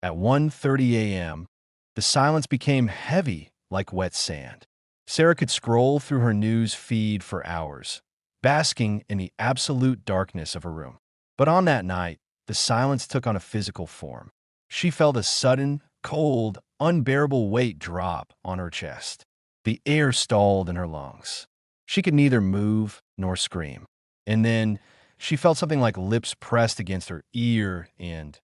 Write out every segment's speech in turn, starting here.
At 1:30 a.m., the silence became heavy like wet sand. Sarah could scroll through her news feed for hours, basking in the absolute darkness of her room. But on that night, the silence took on a physical form. She felt a sudden, cold, unbearable weight drop on her chest. The air stalled in her lungs. She could neither move nor scream. And then she felt something like lips pressed against her ear and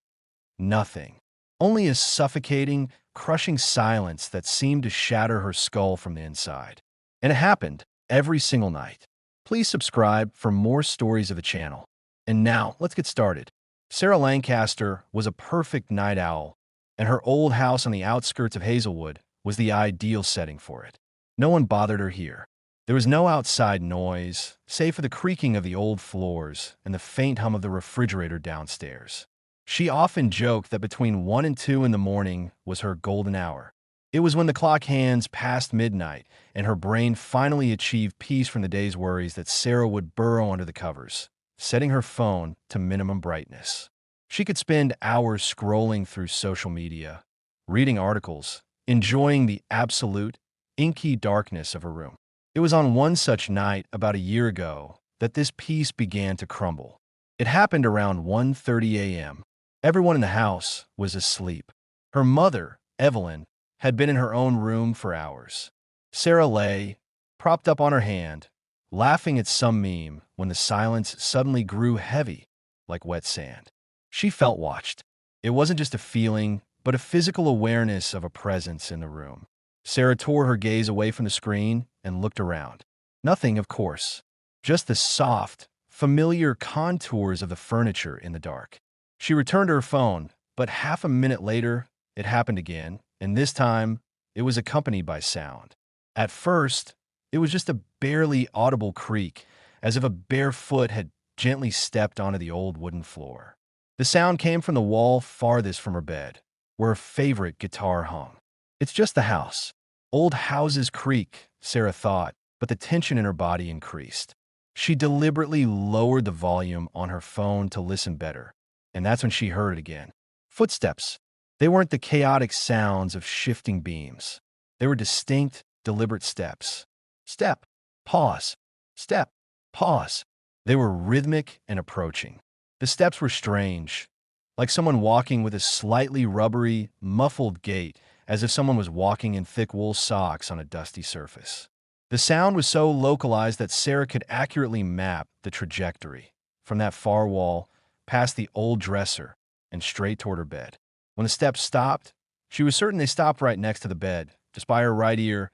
nothing. Only a suffocating, crushing silence that seemed to shatter her skull from the inside. And it happened every single night. Please subscribe for more stories of the channel. And now, let's get started. Sarah Lancaster was a perfect night owl, and her old house on the outskirts of Hazelwood was the ideal setting for it. No one bothered her here. There was no outside noise, save for the creaking of the old floors and the faint hum of the refrigerator downstairs. She often joked that between 1 and 2 in the morning was her golden hour. It was when the clock hands past midnight and her brain finally achieved peace from the day's worries that Sarah would burrow under the covers, setting her phone to minimum brightness. She could spend hours scrolling through social media, reading articles, enjoying the absolute, inky darkness of her room. It was on one such night about a year ago that this peace began to crumble. It happened around 1:30 a.m. Everyone in the house was asleep. Her mother, Evelyn, had been in her own room for hours. Sarah lay, propped up on her hand, laughing at some meme when the silence suddenly grew heavy, like wet sand. She felt watched. It wasn't just a feeling, but a physical awareness of a presence in the room. Sarah tore her gaze away from the screen and looked around. Nothing, of course, just the soft, familiar contours of the furniture in the dark. She returned to her phone, but half a minute later, it happened again, and this time, it was accompanied by sound. At first, it was just a barely audible creak, as if a bare foot had gently stepped onto the old wooden floor. The sound came from the wall farthest from her bed, where her favorite guitar hung. It's just the house. Old houses creak, Sarah thought, but the tension in her body increased. She deliberately lowered the volume on her phone to listen better, and that's when she heard it again. Footsteps. They weren't the chaotic sounds of shifting beams. They were distinct, deliberate steps. Step, pause, step, pause. They were rhythmic and approaching. The steps were strange, like someone walking with a slightly rubbery, muffled gait, as if someone was walking in thick wool socks on a dusty surface. The sound was so localized that Sarah could accurately map the trajectory from that far wall, past the old dresser, and straight toward her bed. When the steps stopped, she was certain they stopped right next to the bed. Just by her right ear,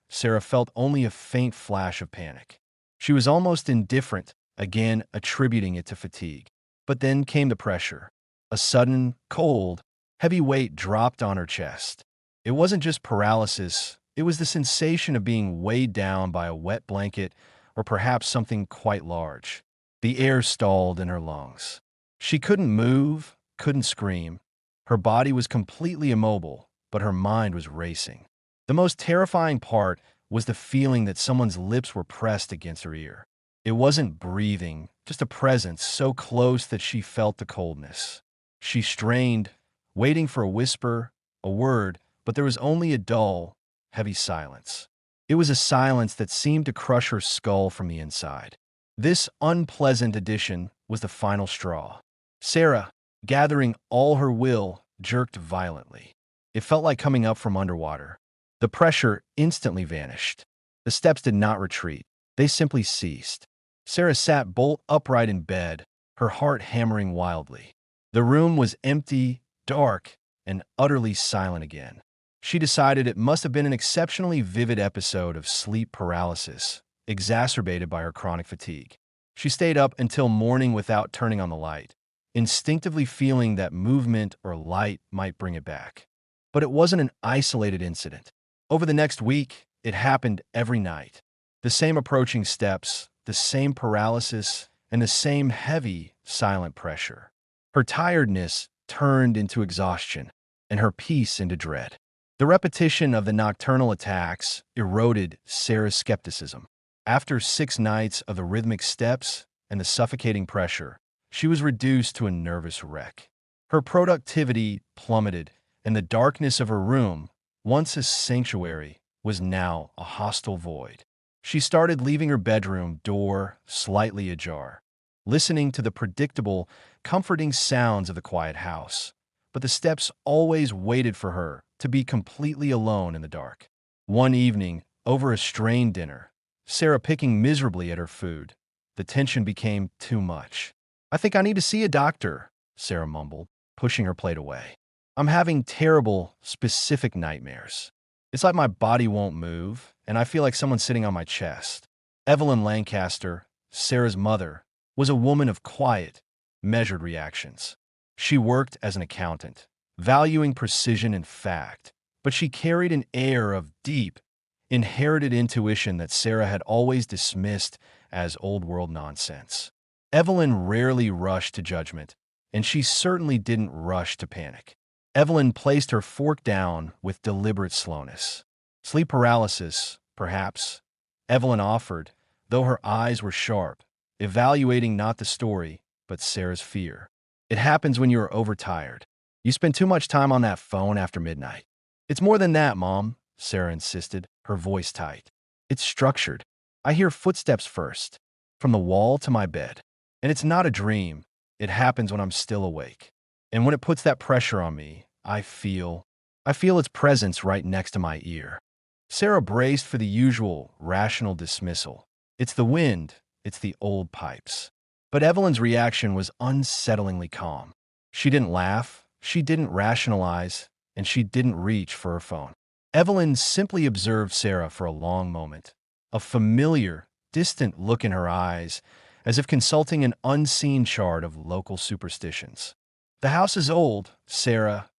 Sarah felt only a faint flash of panic. She was almost indifferent, again attributing it to fatigue. But then came the pressure. A sudden, cold, heavy weight dropped on her chest. It wasn't just paralysis, it was the sensation of being weighed down by a wet blanket or perhaps something quite large. The air stalled in her lungs. She couldn't move, couldn't scream. Her body was completely immobile, but her mind was racing. The most terrifying part was the feeling that someone's lips were pressed against her ear. It wasn't breathing, just a presence so close that she felt the coldness. She strained, waiting for a whisper, a word, but there was only a dull, heavy silence. It was a silence that seemed to crush her skull from the inside. This unpleasant addition was the final straw. Sarah, gathering all her will, jerked violently. It felt like coming up from underwater. The pressure instantly vanished. The steps did not retreat. They simply ceased. Sarah sat bolt upright in bed, her heart hammering wildly. The room was empty, dark, and utterly silent again. She decided it must have been an exceptionally vivid episode of sleep paralysis, exacerbated by her chronic fatigue. She stayed up until morning without turning on the light, instinctively feeling that movement or light might bring it back. But it wasn't an isolated incident. Over the next week, it happened every night. The same approaching steps, the same paralysis, and the same heavy, silent pressure. Her tiredness turned into exhaustion, and her peace into dread. The repetition of the nocturnal attacks eroded Sarah's skepticism. After 6 nights of the rhythmic steps and the suffocating pressure, she was reduced to a nervous wreck. Her productivity plummeted, and the darkness of her room, once a sanctuary, was now a hostile void. She started leaving her bedroom door slightly ajar, listening to the predictable, comforting sounds of the quiet house. But the steps always waited for her to be completely alone in the dark. One evening, over a strained dinner, Sarah picking miserably at her food, the tension became too much. "I think I need to see a doctor," Sarah mumbled, pushing her plate away. "I'm having terrible, specific nightmares. It's like my body won't move, and I feel like someone's sitting on my chest." Evelyn Lancaster, Sarah's mother, was a woman of quiet, measured reactions. She worked as an accountant, valuing precision and fact, but she carried an air of deep, inherited intuition that Sarah had always dismissed as old-world nonsense. Evelyn rarely rushed to judgment, and she certainly didn't rush to panic. Evelyn placed her fork down with deliberate slowness. "Sleep paralysis, perhaps," Evelyn offered, though her eyes were sharp, evaluating not the story, but Sarah's fear. "It happens when you are overtired. You spend too much time on that phone after midnight." "It's more than that, Mom," Sarah insisted, her voice tight. "It's structured. I hear footsteps first, from the wall to my bed. And it's not a dream. It happens when I'm still awake. And when it puts that pressure on me, I feel its presence right next to my ear." Sarah braced for the usual, rational dismissal. "It's the wind. It's the old pipes." But Evelyn's reaction was unsettlingly calm. She didn't laugh, she didn't rationalize, and she didn't reach for her phone. Evelyn simply observed Sarah for a long moment, a familiar, distant look in her eyes, as if consulting an unseen chart of local superstitions. "The house is old, Sarah,"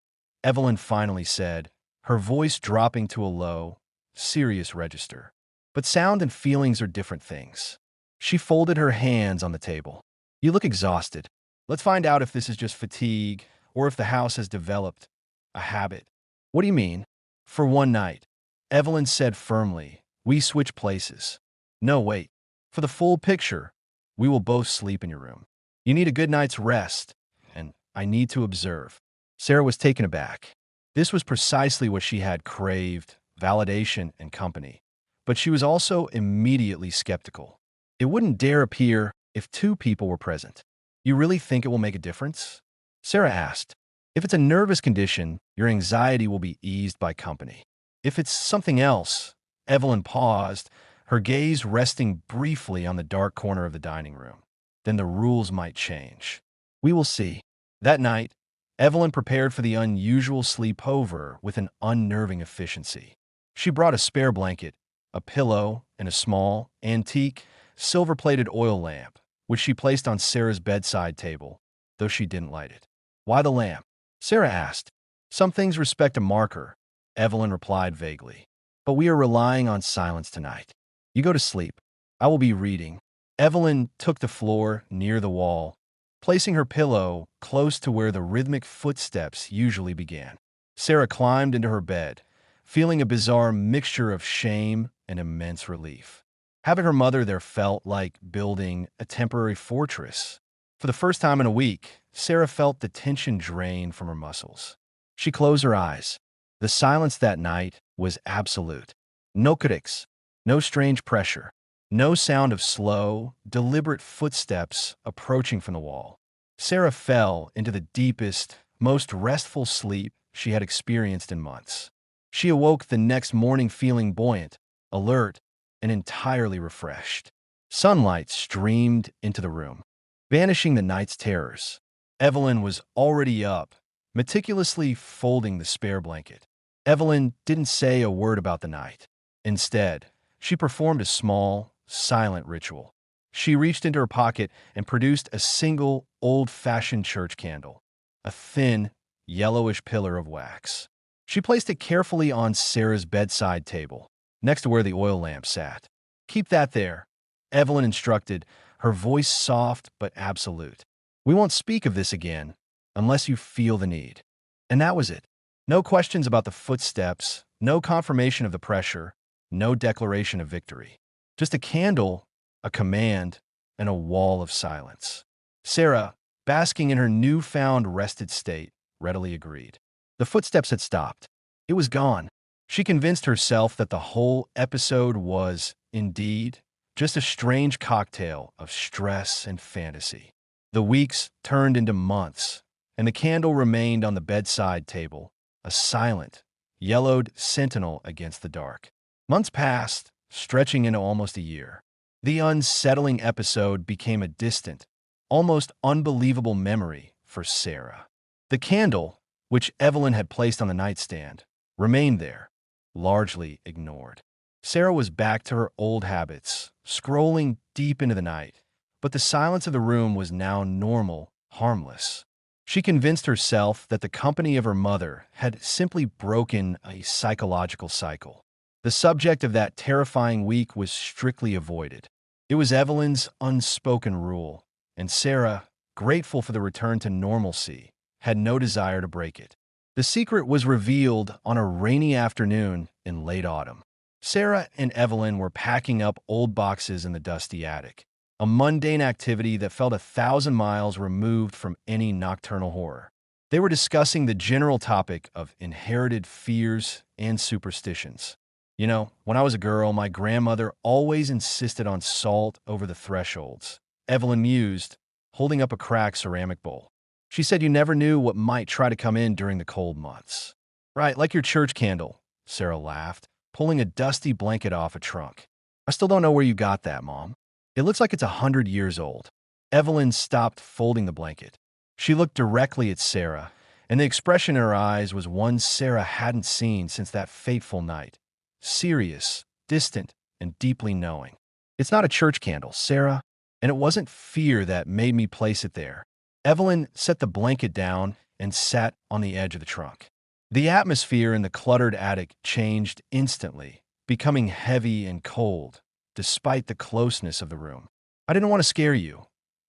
Evelyn finally said, her voice dropping to a low, serious register. "But sound and feelings are different things." She folded her hands on the table. "You look exhausted. Let's find out if this is just fatigue or if the house has developed a habit." "What do you mean?" "For one night," Evelyn said firmly, "we switch places." "No, wait. For the full picture, we will both sleep in your room. You need a good night's rest, and I need to observe." Sarah was taken aback. This was precisely what she had craved: validation and company. But she was also immediately skeptical. It wouldn't dare appear if two people were present. "You really think it will make a difference?" Sarah asked. "If it's a nervous condition, your anxiety will be eased by company. If it's something else," Evelyn paused, her gaze resting briefly on the dark corner of the dining room, "then the rules might change. We will see." That night, Evelyn prepared for the unusual sleepover with an unnerving efficiency. She brought a spare blanket, a pillow, and a small, antique, silver-plated oil lamp, which she placed on Sarah's bedside table, though she didn't light it. "Why the lamp?" Sarah asked. "Some things respect a marker," Evelyn replied vaguely. "But we are relying on silence tonight. You go to sleep. I will be reading." Evelyn took the floor near the wall, placing her pillow close to where the rhythmic footsteps usually began. Sarah climbed into her bed, feeling a bizarre mixture of shame and immense relief. Having her mother there felt like building a temporary fortress. For the first time in a week, Sarah felt the tension drain from her muscles. She closed her eyes. The silence that night was absolute. No critics, no strange pressure, no sound of slow, deliberate footsteps approaching from the wall. Sarah fell into the deepest, most restful sleep she had experienced in months. She awoke the next morning feeling buoyant, alert, and entirely refreshed. Sunlight streamed into the room, banishing the night's terrors. Evelyn was already up, meticulously folding the spare blanket. Evelyn didn't say a word about the night. Instead, she performed a small, silent ritual. She reached into her pocket and produced a single, old-fashioned church candle, a thin, yellowish pillar of wax. She placed it carefully on Sarah's bedside table, next to where the oil lamp sat. "Keep that there," Evelyn instructed, her voice soft but absolute. "We won't speak of this again unless you feel the need." And that was it. No questions about the footsteps, no confirmation of the pressure, no declaration of victory. Just a candle, a command, and a wall of silence. Sarah, basking in her newfound rested state, readily agreed. The footsteps had stopped. It was gone. She convinced herself that the whole episode was, indeed, just a strange cocktail of stress and fantasy. The weeks turned into months, and the candle remained on the bedside table, a silent, yellowed sentinel against the dark. Months passed, stretching into almost a year. The unsettling episode became a distant, almost unbelievable memory for Sarah. The candle, which Evelyn had placed on the nightstand, remained there, largely ignored. Sarah was back to her old habits, scrolling deep into the night, but the silence of the room was now normal, harmless. She convinced herself that the company of her mother had simply broken a psychological cycle. The subject of that terrifying week was strictly avoided. It was Evelyn's unspoken rule, and Sarah, grateful for the return to normalcy, had no desire to break it. The secret was revealed on a rainy afternoon in late autumn. Sarah and Evelyn were packing up old boxes in the dusty attic, a mundane activity that felt 1,000 miles removed from any nocturnal horror. They were discussing the general topic of inherited fears and superstitions. You know, when I was a girl, my grandmother always insisted on salt over the thresholds, Evelyn mused, holding up a cracked ceramic bowl. She said you never knew what might try to come in during the cold months. Right, like your church candle, Sarah laughed, pulling a dusty blanket off a trunk. I still don't know where you got that, Mom. It looks like it's 100 years old. Evelyn stopped folding the blanket. She looked directly at Sarah, and the expression in her eyes was one Sarah hadn't seen since that fateful night. Serious, distant, and deeply knowing. It's not a church candle, Sarah, and it wasn't fear that made me place it there. Evelyn set the blanket down and sat on the edge of the trunk. The atmosphere in the cluttered attic changed instantly, becoming heavy and cold, despite the closeness of the room. I didn't want to scare you,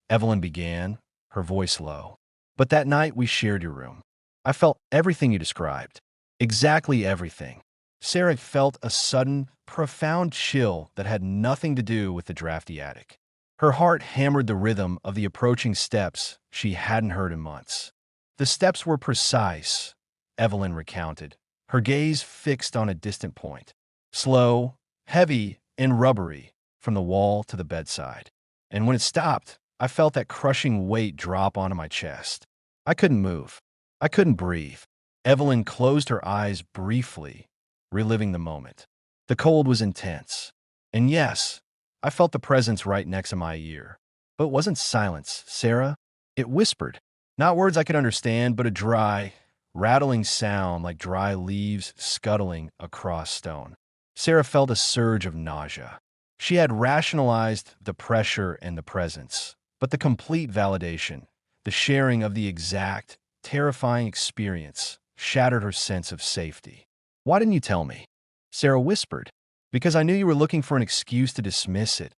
Evelyn began, her voice low. But that night we shared your room. I felt everything you described. Exactly everything. Sarah felt a sudden, profound chill that had nothing to do with the drafty attic. Her heart hammered the rhythm of the approaching steps she hadn't heard in months. The steps were precise, Evelyn recounted, her gaze fixed on a distant point. Slow, heavy, and rubbery from the wall to the bedside. And when it stopped, I felt that crushing weight drop onto my chest. I couldn't move. I couldn't breathe. Evelyn closed her eyes briefly, reliving the moment. The cold was intense. And yes, I felt the presence right next to my ear. But it wasn't silence, Sarah. It whispered. Not words I could understand, but a dry, rattling sound like dry leaves scuttling across stone. Sarah felt a surge of nausea. She had rationalized the pressure and the presence, but the complete validation, the sharing of the exact, terrifying experience, shattered her sense of safety. Why didn't you tell me? Sarah whispered. Because I knew you were looking for an excuse to dismiss it,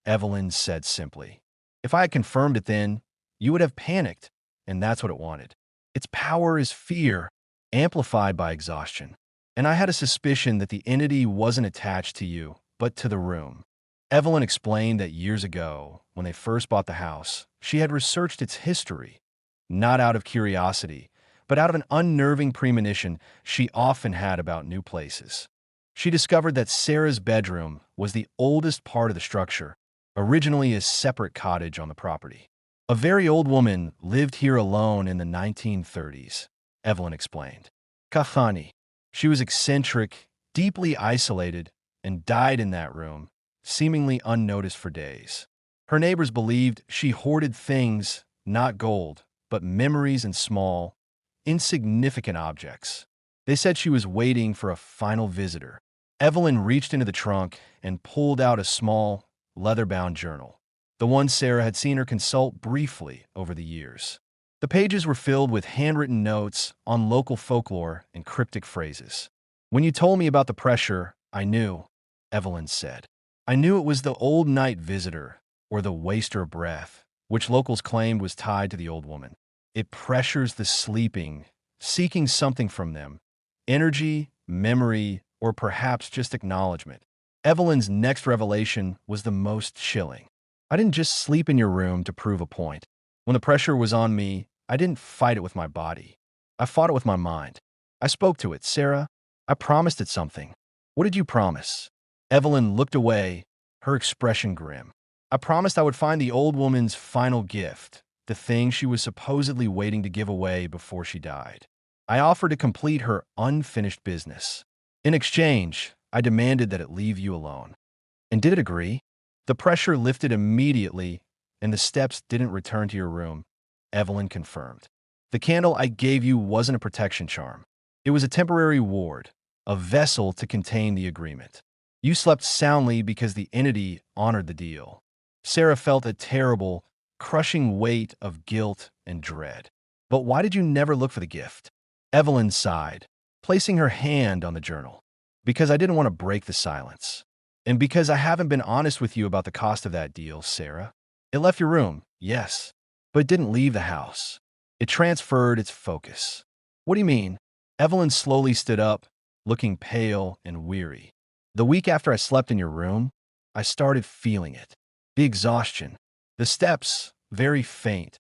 Evelyn said simply. If I had confirmed it then, you would have panicked, and that's what it wanted. Its power is fear, amplified by exhaustion. And I had a suspicion that the entity wasn't attached to you, but to the room. Evelyn explained that years ago, when they first bought the house, she had researched its history, not out of curiosity, but out of an unnerving premonition she often had about new places. She discovered that Sarah's bedroom was the oldest part of the structure, originally a separate cottage on the property. A very old woman lived here alone in the 1930s, Evelyn explained. Kahani. She was eccentric, deeply isolated, and died in that room, seemingly unnoticed for days. Her neighbors believed she hoarded things, not gold, but memories and small, insignificant objects. They said she was waiting for a final visitor. Evelyn reached into the trunk and pulled out a small, leather-bound journal, the one Sarah had seen her consult briefly over the years. The pages were filled with handwritten notes on local folklore and cryptic phrases. When you told me about the pressure, I knew, Evelyn said. I knew it was the old night visitor, or the waster of breath, which locals claimed was tied to the old woman. It pressures the sleeping, seeking something from them, energy, memory, or perhaps just acknowledgement. Evelyn's next revelation was the most chilling. I didn't just sleep in your room to prove a point. When the pressure was on me, I didn't fight it with my body. I fought it with my mind. I spoke to it. Sarah, I promised it something. What did you promise? Evelyn looked away, her expression grim. I promised I would find the old woman's final gift, the thing she was supposedly waiting to give away before she died. I offered to complete her unfinished business. In exchange, I demanded that it leave you alone. And did it agree? The pressure lifted immediately, and the steps didn't return to your room, Evelyn confirmed. The candle I gave you wasn't a protection charm. It was a temporary ward, a vessel to contain the agreement. You slept soundly because the entity honored the deal. Sarah felt a terrible, crushing weight of guilt and dread. But why did you never look for the gift? Evelyn sighed, placing her hand on the journal. Because I didn't want to break the silence. And because I haven't been honest with you about the cost of that deal, Sarah. It left your room, yes, but it didn't leave the house. It transferred its focus. What do you mean? Evelyn slowly stood up, looking pale and weary. The week after I slept in your room, I started feeling it. The exhaustion. The steps, very faint,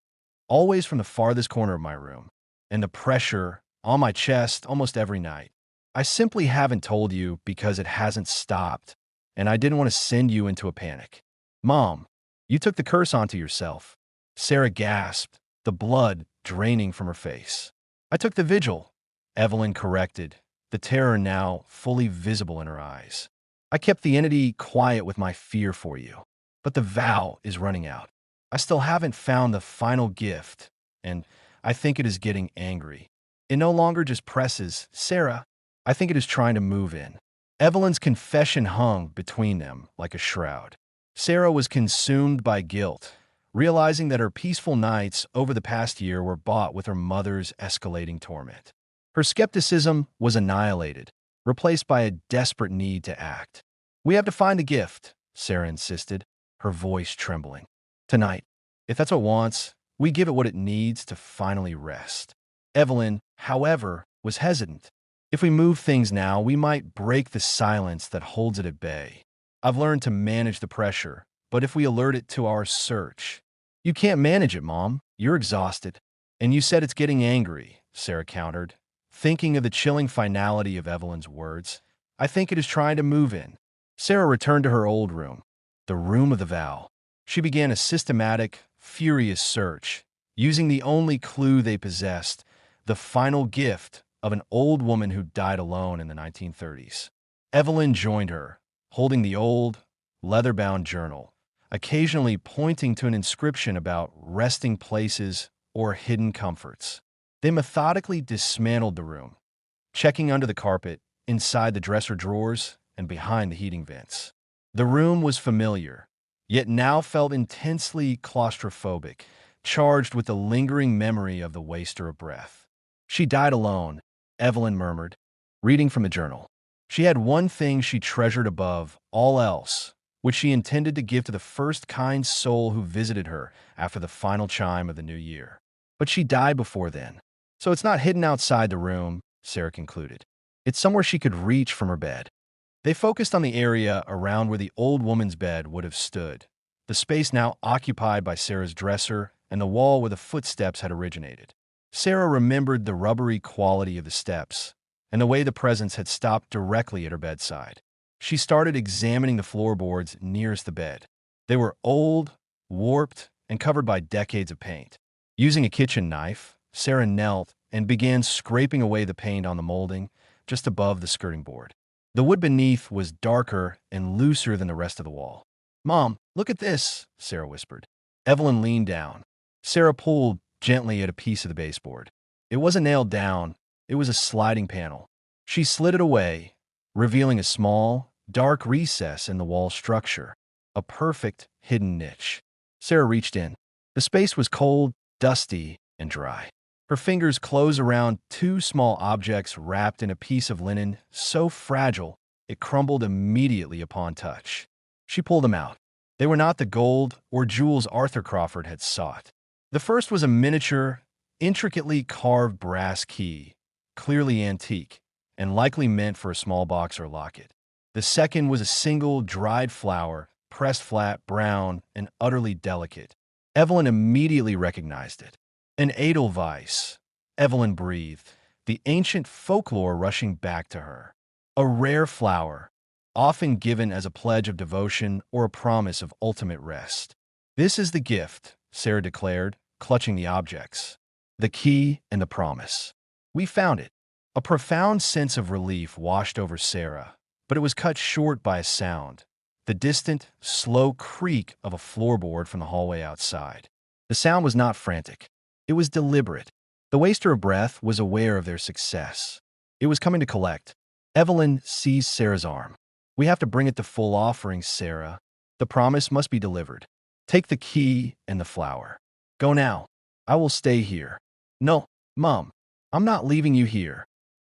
always from the farthest corner of my room. And the pressure on my chest almost every night. I simply haven't told you because it hasn't stopped, and I didn't want to send you into a panic. Mom, you took the curse onto yourself. Sarah gasped, the blood draining from her face. I took the vigil, Evelyn corrected, the terror now fully visible in her eyes. I kept the entity quiet with my fear for you, but the vow is running out. I still haven't found the final gift, and I think it is getting angry. It no longer just presses, Sarah. I think it is trying to move in. Evelyn's confession hung between them like a shroud. Sarah was consumed by guilt, realizing that her peaceful nights over the past year were bought with her mother's escalating torment. Her skepticism was annihilated, replaced by a desperate need to act. We have to find the gift, Sarah insisted, her voice trembling. Tonight, if that's what it wants, we give it what it needs to finally rest. Evelyn, however, was hesitant. If we move things now, we might break the silence that holds it at bay. I've learned to manage the pressure, but if we alert it to our search... You can't manage it, Mom. You're exhausted. And you said it's getting angry, Sarah countered, thinking of the chilling finality of Evelyn's words. I think it is trying to move in. Sarah returned to her old room, the room of the vow. She began a systematic, furious search, using the only clue they possessed, the final gift of an old woman who died alone in the 1930s. Evelyn joined her, holding the old, leather-bound journal, occasionally pointing to an inscription about resting places or hidden comforts. They methodically dismantled the room, checking under the carpet, inside the dresser drawers, and behind the heating vents. The room was familiar, yet now felt intensely claustrophobic, charged with the lingering memory of the waster of breath. She died alone, Evelyn murmured, reading from the journal. She had one thing she treasured above all else, which she intended to give to the first kind soul who visited her after the final chime of the new year. But she died before then. So it's not hidden outside the room, Sarah concluded. It's somewhere she could reach from her bed. They focused on the area around where the old woman's bed would have stood, the space now occupied by Sarah's dresser and the wall where the footsteps had originated. Sarah remembered the rubbery quality of the steps and the way the presence had stopped directly at her bedside. She started examining the floorboards nearest the bed. They were old, warped, and covered by decades of paint. Using a kitchen knife, Sarah knelt and began scraping away the paint on the molding just above the skirting board. The wood beneath was darker and looser than the rest of the wall. "Mom, look at this," Sarah whispered. Evelyn leaned down. Sarah pulled gently at a piece of the baseboard. It wasn't nailed down, it was a sliding panel. She slid it away, revealing a small, dark recess in the wall structure, a perfect hidden niche. Sarah reached in. The space was cold, dusty, and dry. Her fingers closed around two small objects wrapped in a piece of linen so fragile it crumbled immediately upon touch. She pulled them out. They were not the gold or jewels Arthur Crawford had sought. The first was a miniature, intricately carved brass key, clearly antique, and likely meant for a small box or locket. The second was a single dried flower, pressed flat, brown, and utterly delicate. Evelyn immediately recognized it. An edelweiss. Evelyn breathed, the ancient folklore rushing back to her. A rare flower, often given as a pledge of devotion or a promise of ultimate rest. This is the gift, Sarah declared, clutching the objects. The key and the promise. We found it. A profound sense of relief washed over Sarah, but it was cut short by a sound. The distant, slow creak of a floorboard from the hallway outside. The sound was not frantic. It was deliberate. The waster of breath was aware of their success. It was coming to collect. Evelyn seized Sarah's arm. We have to bring it to full offering, Sarah. The promise must be delivered. Take the key and the flower. Go now. I will stay here. No, Mom. I'm not leaving you here.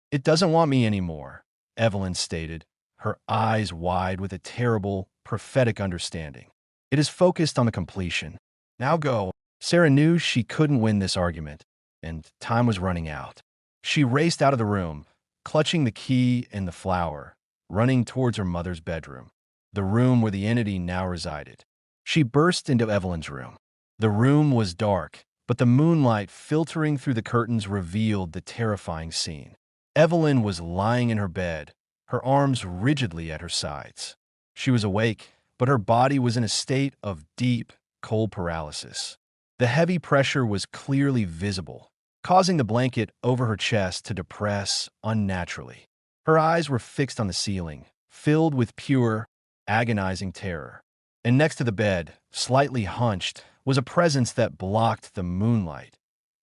It doesn't want me anymore, Evelyn stated, her eyes wide with a terrible, prophetic understanding. It is focused on the completion. Now go. Sarah knew she couldn't win this argument, and time was running out. She raced out of the room, clutching the key and the flower, running towards her mother's bedroom, the room where the entity now resided. She burst into Evelyn's room. The room was dark, but the moonlight filtering through the curtains revealed the terrifying scene. Evelyn was lying in her bed, her arms rigidly at her sides. She was awake, but her body was in a state of deep, cold paralysis. The heavy pressure was clearly visible, causing the blanket over her chest to depress unnaturally. Her eyes were fixed on the ceiling, filled with pure, agonizing terror. And next to the bed, slightly hunched, was a presence that blocked the moonlight.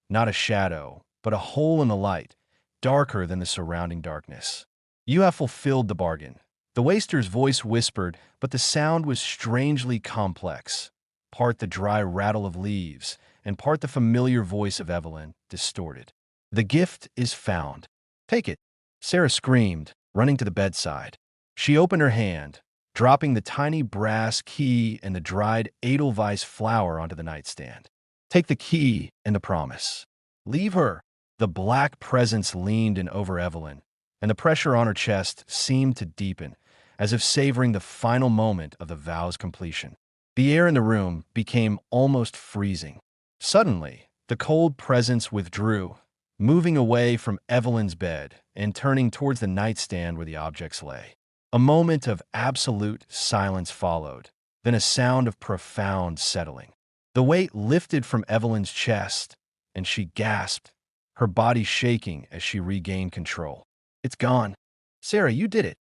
Not a shadow, but a hole in the light, darker than the surrounding darkness. You have fulfilled the bargain. The waster's voice whispered, but the sound was strangely complex. Part the dry rattle of leaves, and part the familiar voice of Evelyn, distorted. The gift is found. Take it. Sarah screamed, running to the bedside. She opened her hand, dropping the tiny brass key and the dried edelweiss flower onto the nightstand. Take the key and the promise. Leave her. The black presence leaned in over Evelyn, and the pressure on her chest seemed to deepen, as if savoring the final moment of the vow's completion. The air in the room became almost freezing. Suddenly, the cold presence withdrew, moving away from Evelyn's bed and turning towards the nightstand where the objects lay. A moment of absolute silence followed, then a sound of profound settling. The weight lifted from Evelyn's chest, and she gasped, her body shaking as she regained control. It's gone. Sarah, you did it.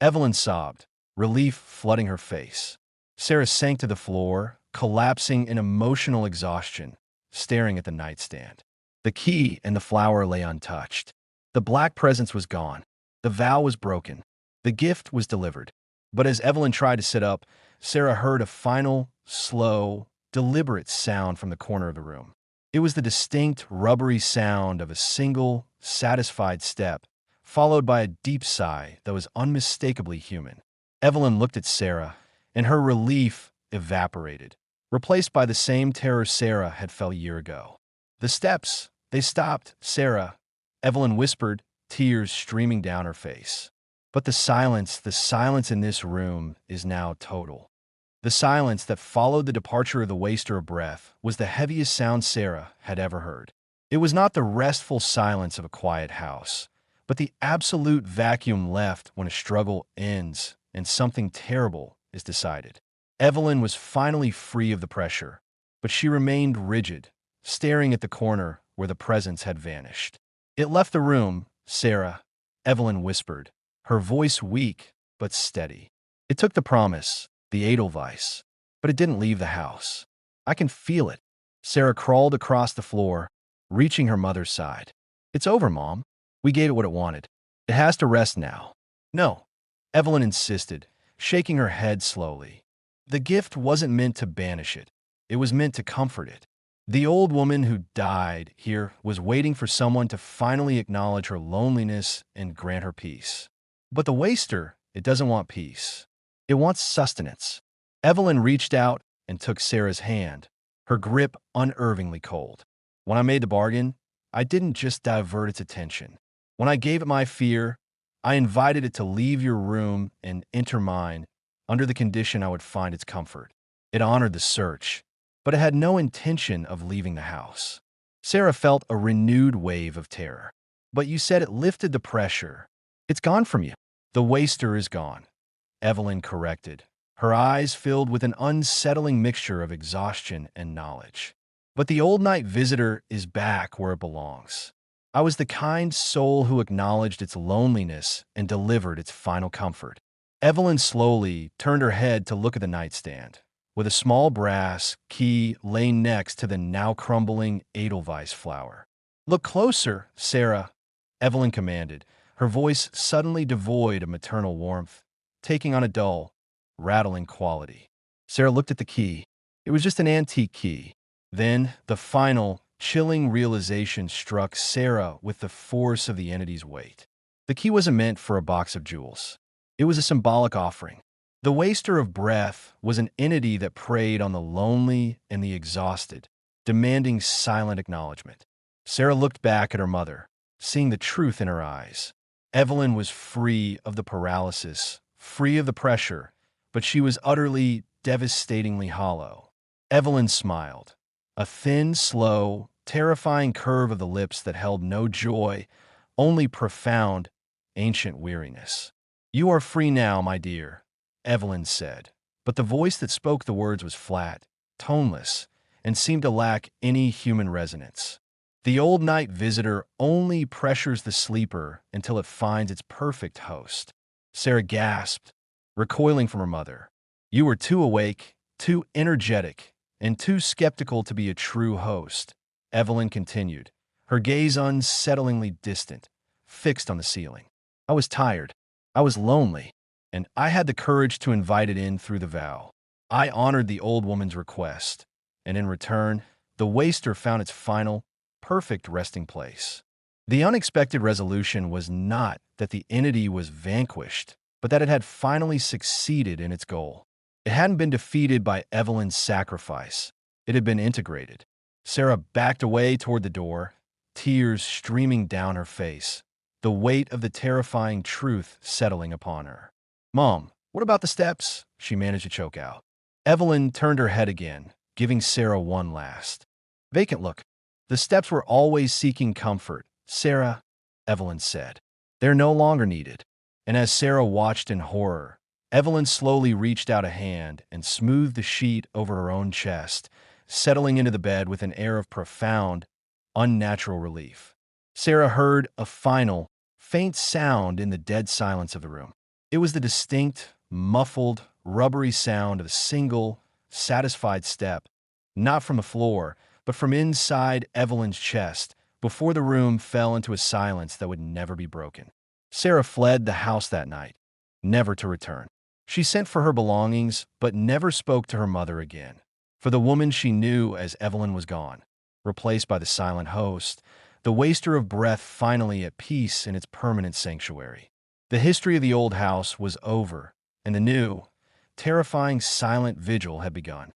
Evelyn sobbed, relief flooding her face. Sarah sank to the floor, collapsing in emotional exhaustion, staring at the nightstand. The key and the flower lay untouched. The black presence was gone. The vow was broken. The gift was delivered. But as Evelyn tried to sit up, Sarah heard a final, slow, deliberate sound from the corner of the room. It was the distinct, rubbery sound of a single, satisfied step, followed by a deep sigh that was unmistakably human. Evelyn looked at Sarah, and her relief evaporated, replaced by the same terror Sarah had felt a year ago. The steps, they stopped, Sarah, Evelyn whispered, tears streaming down her face. But the silence in this room is now total. The silence that followed the departure of the waster of breath was the heaviest sound Sarah had ever heard. It was not the restful silence of a quiet house, but the absolute vacuum left when a struggle ends and something terrible is decided. Evelyn was finally free of the pressure, but she remained rigid, staring at the corner where the presence had vanished. It left the room, Sarah, Evelyn whispered, her voice weak but steady. It took the promise, the edelweiss, but it didn't leave the house. I can feel it. Sarah crawled across the floor, reaching her mother's side. It's over, Mom. We gave it what it wanted. It has to rest now. No, Evelyn insisted, shaking her head slowly. The gift wasn't meant to banish it. It was meant to comfort it. The old woman who died here was waiting for someone to finally acknowledge her loneliness and grant her peace. But the waster, it doesn't want peace. It wants sustenance. Evelyn reached out and took Sarah's hand, her grip unervingly cold. When I made the bargain, I didn't just divert its attention. When I gave it my fear, I invited it to leave your room and enter mine under the condition I would find its comfort. It honored the search, but it had no intention of leaving the house. Sarah felt a renewed wave of terror. But you said it lifted the pressure. It's gone from you. The waster is gone, Evelyn corrected, her eyes filled with an unsettling mixture of exhaustion and knowledge. But the old night visitor is back where it belongs. I was the kind soul who acknowledged its loneliness and delivered its final comfort. Evelyn slowly turned her head to look at the nightstand, with a small brass key laying next to the now crumbling Edelweiss flower. Look closer, Sarah, Evelyn commanded, her voice suddenly devoid of maternal warmth, taking on a dull, rattling quality. Sarah looked at the key. It was just an antique key. Then the final, chilling realization struck Sarah with the force of the entity's weight. The key wasn't meant for a box of jewels. It was a symbolic offering. The waster of breath was an entity that preyed on the lonely and the exhausted, demanding silent acknowledgement. Sarah looked back at her mother, seeing the truth in her eyes. Evelyn was free of the paralysis, free of the pressure, but she was utterly, devastatingly hollow. Evelyn smiled, a thin, slow, terrifying curve of the lips that held no joy, only profound, ancient weariness. You are free now, my dear, Evelyn said, but the voice that spoke the words was flat, toneless, and seemed to lack any human resonance. The old night visitor only pressures the sleeper until it finds its perfect host. Sarah gasped, recoiling from her mother. You were too awake, too energetic, and too skeptical to be a true host, Evelyn continued, her gaze unsettlingly distant, fixed on the ceiling. I was tired, I was lonely, and I had the courage to invite it in through the vow. I honored the old woman's request, and in return, the waster found its final, perfect resting place. The unexpected resolution was not that the entity was vanquished, but that it had finally succeeded in its goal. It hadn't been defeated by Evelyn's sacrifice. It had been integrated. Sarah backed away toward the door, tears streaming down her face, the weight of the terrifying truth settling upon her. Mom, what about the steps? She managed to choke out. Evelyn turned her head again, giving Sarah one last vacant look. The steps were always seeking comfort, Sarah, Evelyn said. They're no longer needed. And as Sarah watched in horror, Evelyn slowly reached out a hand and smoothed the sheet over her own chest, settling into the bed with an air of profound, unnatural relief. Sarah heard a final, faint sound in the dead silence of the room. It was the distinct, muffled, rubbery sound of a single, satisfied step, not from the floor, but from inside Evelyn's chest, before the room fell into a silence that would never be broken. Sarah fled the house that night, never to return. She sent for her belongings, but never spoke to her mother again. For the woman she knew as Evelyn was gone, replaced by the silent host, the waster of breath finally at peace in its permanent sanctuary. The history of the old house was over, and the new, terrifying silent vigil had begun.